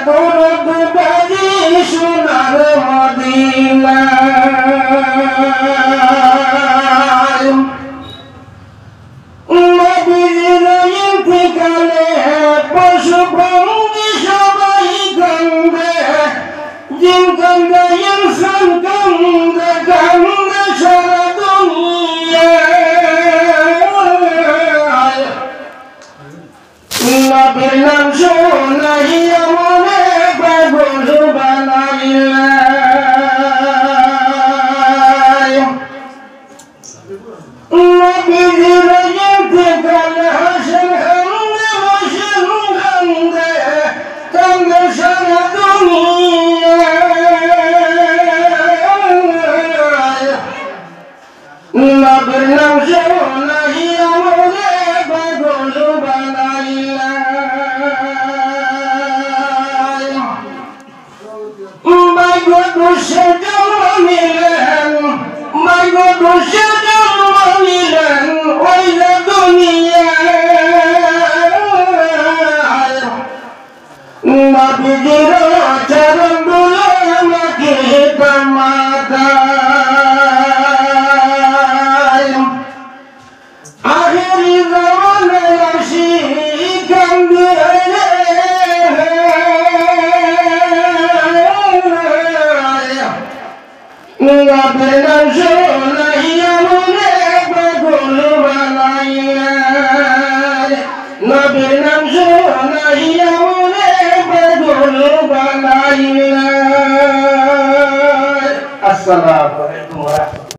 দরুদ বাজি সোনার মদিনায় নবীর ইন্তিকালে পশু পঙ্খী সবাই কান্দে জিন কান্দে ইনসান কান্দে কান্দে সারা দুনিয়ায় নবীর নাম শুনাইয়া মনে পাগল বানাইলা নবীর ইন্তিকালে হাসেন কান্দে বসেন কান্দে কান্দে সারা দুনিয়ায় নবীর নাম শুনাইয়া মনে পাগল বানাইলা মাইগো দুষে জন্ম নিলেন মাইগো দুষে জন্ম নিলেন ওই যে দুনিয়ায় নবীজির চরণ ধুলো মাখিত মাথায় আখেরি জামানে আসি কান্দে নবীর নাম শুনাইয়া মনে পাগল বানাইলা নবীর নাম শুনাইয়া মনে পাগল বানাইলা। আসসালামু আলাইকুম।